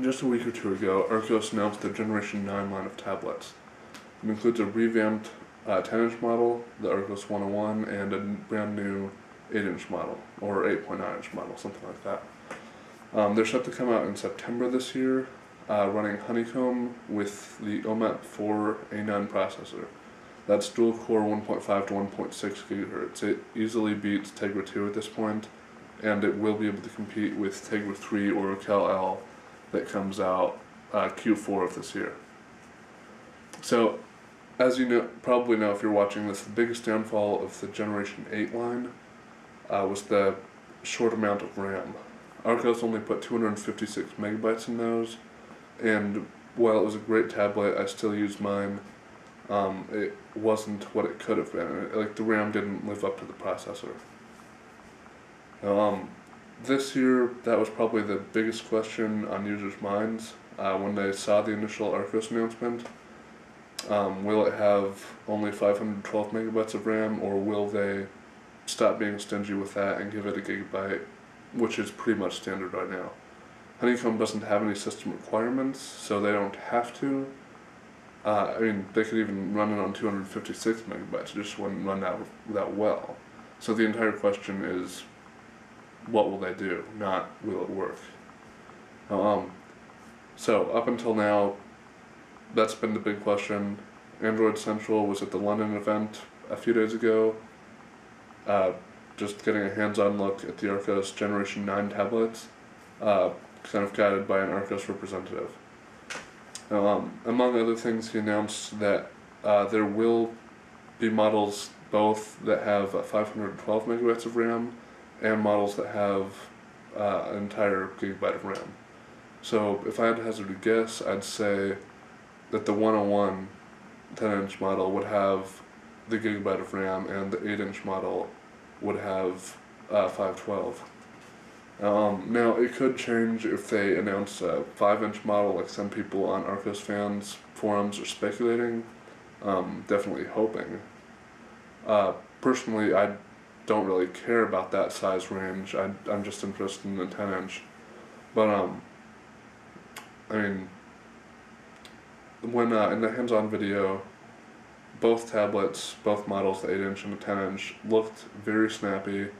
Just a week or two ago, Archos announced their Generation 9 line of tablets. It includes a revamped 10-inch model, the Archos 101, and a brand new 8-inch model, or 8.9-inch model, something like that. They're set to come out in September this year, running Honeycomb with the OMAP 4 A9 processor. That's dual-core 1.5 to 1.6 GHz. It easily beats Tegra 2 at this point, and it will be able to compete with Tegra 3 or Cal-L that comes out Q4 of this year. So, as you probably know if you're watching this, the biggest downfall of the Generation 8 line was the short amount of RAM. Archos only put 256 megabytes in those, and while it was a great tablet, I still used mine. It wasn't what it could have been. The RAM didn't live up to the processor. This year, that was probably the biggest question on users' minds when they saw the initial Archos announcement. Will it have only 512 megabytes of RAM, or will they stop being stingy with that and give it a gigabyte, which is pretty much standard right now? Honeycomb doesn't have any system requirements, so they don't have to. They could even run it on 256 megabytes, it just wouldn't run that well. So the entire question is, what will they do, not will it work? So up until now, that's been the big question. Android Central was at the London event a few days ago, just getting a hands-on look at the Archos Generation 9 tablets, kind of guided by an Archos representative. Among other things, he announced that there will be models both that have 512 megabytes of RAM and models that have an entire gigabyte of RAM. So if I had to hazard a guess, I'd say that the 101 10-inch model would have the gigabyte of RAM and the 8-inch model would have 512. Now, it could change if they announce a 5-inch model, like some people on Archos fans forums are speculating. Definitely hoping. Personally, I don't really care about that size range. I'm just interested in the 10-inch. But, when in the hands-on video, both tablets, both models, the 8-inch and the 10-inch, looked very snappy,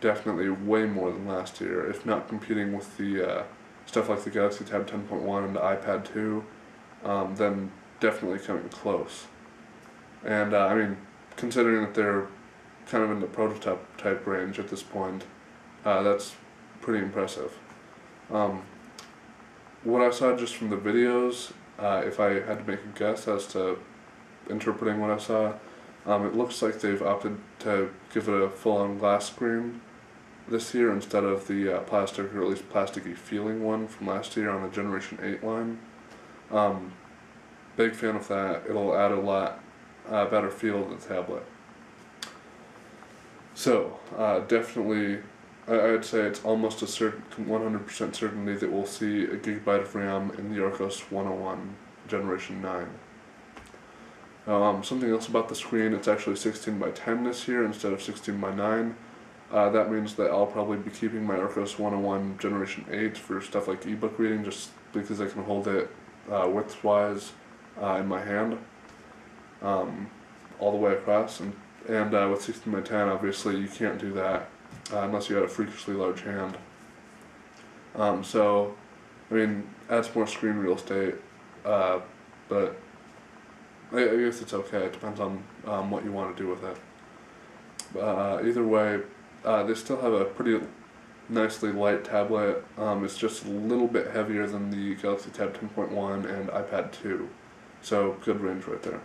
definitely way more than last year, if not competing with the stuff like the Galaxy Tab 10.1 and the iPad 2, then definitely coming close. And, considering that they're kind of in the prototype type range at this point, that's pretty impressive. What I saw just from the videos, if I had to make a guess as to interpreting what I saw, it looks like they've opted to give it a full-on glass screen this year instead of the plastic, or at least plasticky feeling one from last year on the Generation 8 line. Big fan of that. It'll add a lot better feel to the tablet. So, definitely, I'd say it's almost a 100% certainty that we'll see a gigabyte of RAM in the Archos 101 Generation 9. Something else about the screen, it's actually 16 by 10 this year instead of 16 by 9. That means that I'll probably be keeping my Archos 101 Generation 8 for stuff like ebook reading, just because I can hold it width-wise in my hand all the way across. And with 16 by 10, obviously, you can't do that unless you have a freakishly large hand. Adds more screen real estate, but I guess it's okay. It depends on what you want to do with it. Either way, they still have a pretty nicely light tablet. It's just a little bit heavier than the Galaxy Tab 10.1 and iPad 2, so good range right there.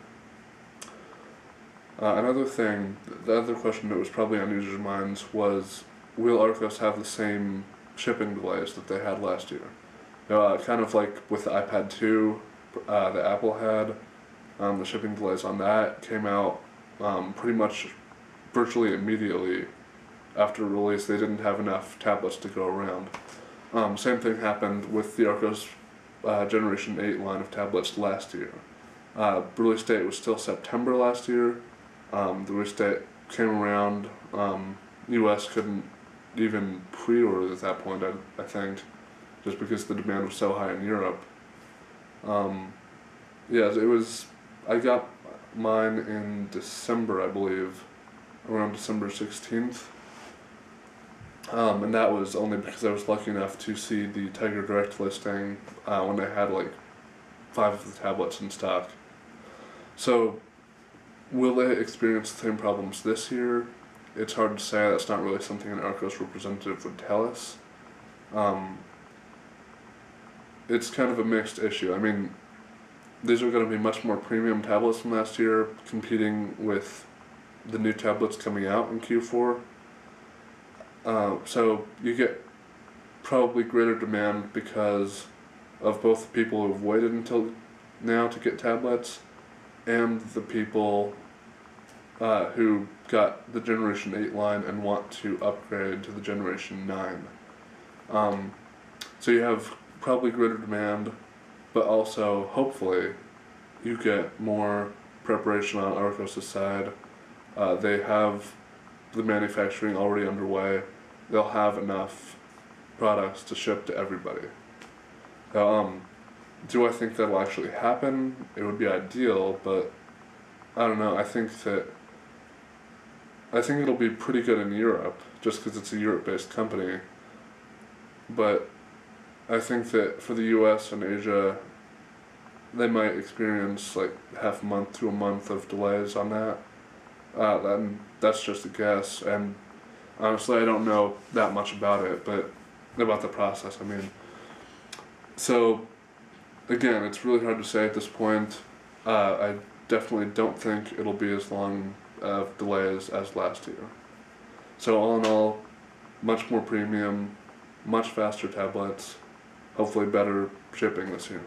Another thing, the other question that was probably on users' minds was, will Archos have the same shipping delays that they had last year? Kind of like with the iPad 2 that Apple had, the shipping delays on that came out pretty much virtually immediately after release. They didn't have enough tablets to go around. Same thing happened with the Archos Generation 8 line of tablets last year. Release date was still September last year. The release date came around, US couldn't even pre-order at that point, I think. just because the demand was so high in Europe. Yeah, it was. I got mine in December, I believe, around December 16th. And that was only because I was lucky enough to see the Tiger Direct listing when they had like 5 of the tablets in stock. So, will they experience the same problems this year? It's hard to say. That's not really something an Archos representative would tell us. It's kind of a mixed issue. I mean, these are going to be much more premium tablets than last year, competing with the new tablets coming out in Q4. So you get probably greater demand because of both the people who've waited until now to get tablets and the people who got the Generation 8 line and want to upgrade to the Generation 9. So you have probably greater demand, but also, hopefully, you get more preparation on Archos' side. They have the manufacturing already underway. They'll have enough products to ship to everybody. Do I think that'll actually happen? It would be ideal, but I don't know. I think it'll be pretty good in Europe, just because it's a Europe-based company. But I think that for the US and Asia, they might experience like half a month to a month of delays on that. That's just a guess, and honestly I don't know that much about it, but about the process, I mean. So, again, it's really hard to say at this point. I definitely don't think it'll be as long of delays as last year. So all in all, much more premium, much faster tablets, hopefully better shipping this year.